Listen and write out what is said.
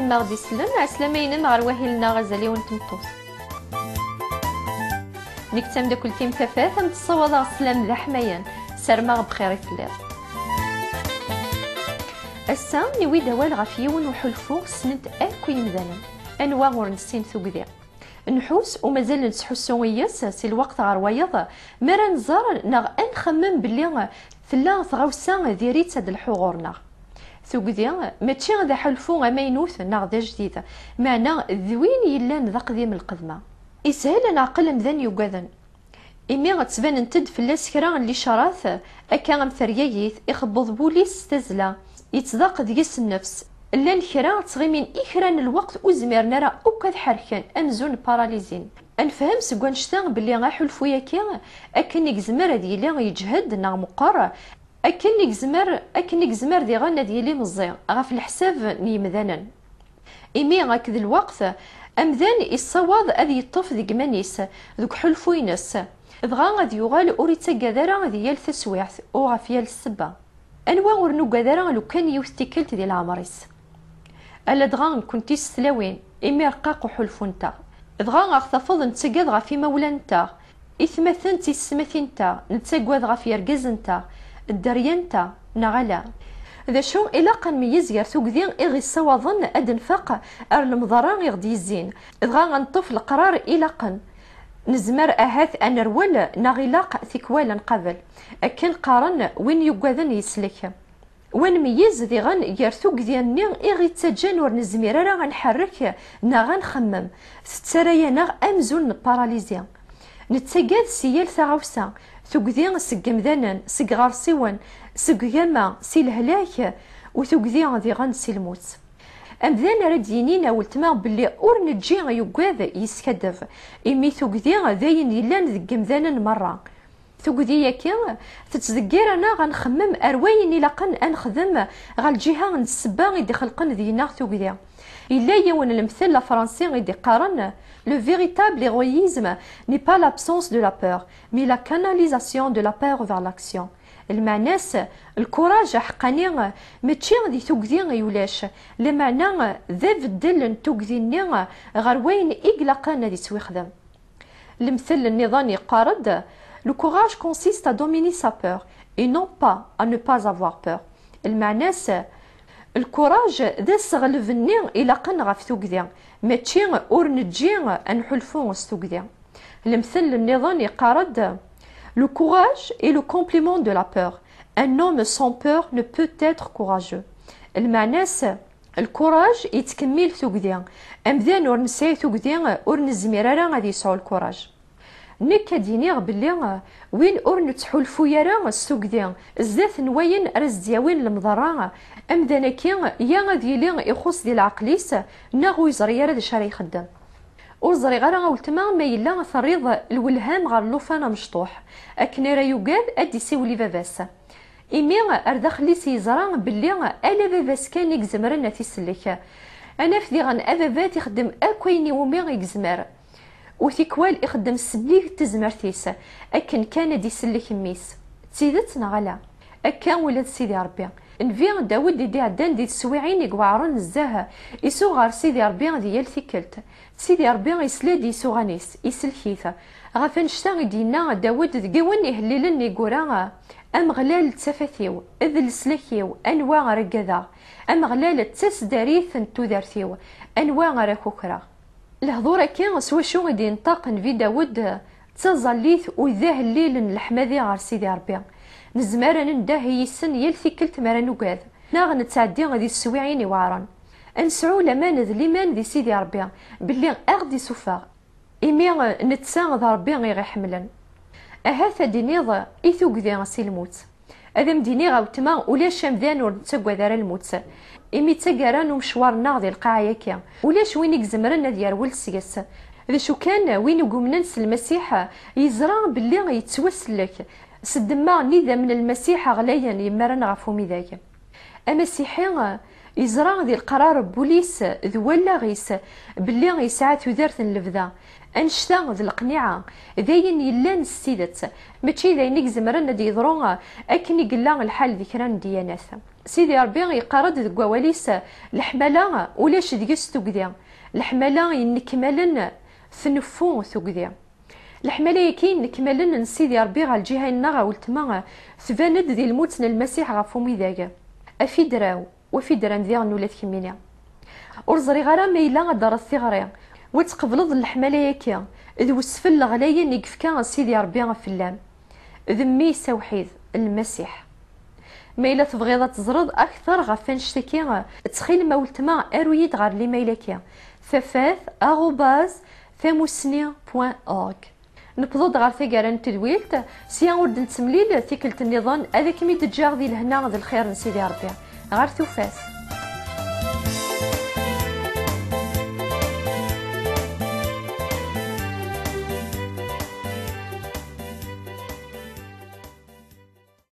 ما غادي يسلم عسلامينا غير وهيلنا غزالي ونتمطوس نكتم داك التيم تفاث ام تصوض السلام ذا حميان سرما بخير فلير السام نوي دوال غفيون وحلفو سنت اكو يمدانا انواع ورنسين ثوكذا نحوس ومازال نسحسو وياس سي الوقت غير ويض مرا نزار نغ نخمم بلي ثلا ثغوسا ديريت هاد الحغورنا ثوكذا ماشي غادا حلفو امينوث نغ دا جديد معنا ذوين يلان ذا قديم القدمه يسهل نعقل مذان يوكاذن إمي غتبان نتد فلاس كرا اللي شراث أكا مثريايث يخبض بوليس تزلا يتذاق ديس النفس لان كرا تغيمين إكران الوقت وزمير نرى أوكاد حركان أمزون باراليزين أنفهم سكوان شتان بلي غاحلفو ياكي أكن يكزمر ديالي يجهد نا مقر أكن يكزمر دي غانا ديالي مزيان غاف الحساب نيمذانا إمي غاك ذي الوقت أمذان يصوض أذي يطف ذي قمانيس ذوك حلفوينس دغا غادي يغال أوريتا قادرة ديال تسويعث أو غافيال السبا أنواع ورنو قادرة لو كان يوثتكلت ديال العمريس ألا دغا كنتي ستلاوين إمي رقاق وحلفونتا دغا غاختفض نتسقاد غافي مولانتا إثمثن تيسمثينتا نتسقاد غافي رقزنتا الدريانتا نغلا ذا شو إلا قان ميز غير ثوكذين إغي الصواظن أد نفاق أر المضران يغدي الزين دغا غنطف القرار إلا قن نزمر أهاث أن رول نغلاق ثكوالا قبل أكن قارن وين يقاذن يسلك وين ميز ذي غن يرثوك ديالني إغي تسجن ور نزمير راه غنحرك نغن خمم سترايا نغ أمزون باراليزيا نتسقاد سيال ثغوسا ثوكذين سقمذانا سقغار سيوان سقياما سي الهلاك وثوكذين ذي غن سي الموت أمذان راد ينينا ولتما بلي أور نجي يقاذ يسكدف إمي ثوكذي ذاين يلان ذك مذانا مرة ثوكذي ياكي تتذكر أنا غنخمم أرواين إلا قن أنخدم غا الجهة السبا غيدي خلقن ذينا ثوكذي إلا يون المثل الفرنسي غيدي قارن le véritable héroïsme n'est pas l'absence de la peur mais la canalisation de la peur vers l'action المعناس الكوراج حقاني ماشي غادي توكذي يولاش لمعنى ذا بدل توكذيني غير وين إقلاقان غادي تسويخدم المثل النظامي قارد le courage consiste à dominer sa peur et non pas à ne pas avoir peur المعناس الكوراج ذا سغلفني إلا قن غاف توكذي ماشي اور نجي نحلفو ستوكذي المثل النظامي قارد Le courage est le complément de la peur. Un homme sans peur ne peut être courageux. المعناس الكوراج يتكمل ثوكذي أمذان ور نساي ثوكذي ور نزمير راه غادي يسعو الكوراج نك دينيغ بلي وين ور نتحلفو يرا الثوكذي زات نواين راس دياوين المضرة أمذانا كي يا غادي يلي يخص ديال العقليس ناغو يزري راه داش راه يخدم وزري غير غاولتما ما يلا ثريض الولهام غير لوفانا مشطوح اكن راه يوكاد ادي سيولي فافاس إمي أردخلي سيزرا بلي ألا فافاس كان يكزمرنا تيسلك أنا فدي غن أفافات يخدم أكويني ومي يكزمر وثيكوال يخدم السبلي تزمرتيس أكن كان دي سلك ميس تيدت نغلا أكا ولاد سيدي ربي نفي داود دي عدان دي تسويعين يقوعرن الزاها يسو غار سيدي ربي ديال ثيكلت سيدي ربي يسلاد يسو غانيس يسلكيث غافن شتا دينا داود دقيون يهللن يقورا أم غلال تسافتيو إذ السلكيو أنواع رقذا أم غلال تسداريث تودارتيو أنواع راكوكرا الهضورة كان سوا شو غادي ينطق في داود تزاليث وذاه الليل الحمادي غار سيدي ربي نزمار ننده يسن يلثيكلت مرا نوكاذ ناغ نتعدي غادي السويعين يوعرن انسعو لمان ذ ليمان دي سيدي ربي بلي اغدي سوفاغ إمي نتساغ ذا ربي غير حملا أهاث دينيض إثوك ذي غسي الموت أذم ديني غاوتما ولاش مذان ورنتساقوا ذا الموت إمي تساقران ومشوارنا ذي القاعة كا ولاش وين يكزمرنا ديال ولسياس ذا شو كان وين يقومنا نس المسيح يزرع باللي يتوسلك سدما نيذا من المسيح غليا يمرن غفومي ذاك المسيحي يزرع ذي القرار بوليس ذو ولا غيس باللي يسعى ثوذرت اللفذا انشتا ذ القنيعه داين يلان السيدات ماشي داين يزمرن دي يضرو اكن يقلا الحال ذكران ديانات. سيدي ربي يقارد ذ كواليس الحماله ولاش ديس توكديا الحماله ينكملن ثنفو توكديا الحماله كاين نكملن سيدي ربي على الجهه النغا والتما تباند ديال الموت المسيح غفومي ذاك افي دراو وفي دران ديال ولا تكمينيا ورزري غرا ميلا دار الثغري وتقبلض الحماله ياكيا ذ وسفل غلايا نيكفكا سيدي ربي غفلام ذمي سوحيد المسيح ما إلا تبغيض تزرد أكثر غف نشتكي تخيل ما ولتما أرويد غير لي ميلكيا ثفاث@ثاموسني.org نبضض غير ثقارن تدويلت سيا ورد نتمليل تيكلت النظام هذاك مي تجاغ ذي لهنا ذي الخير نسيدي ربي غير ثفاث.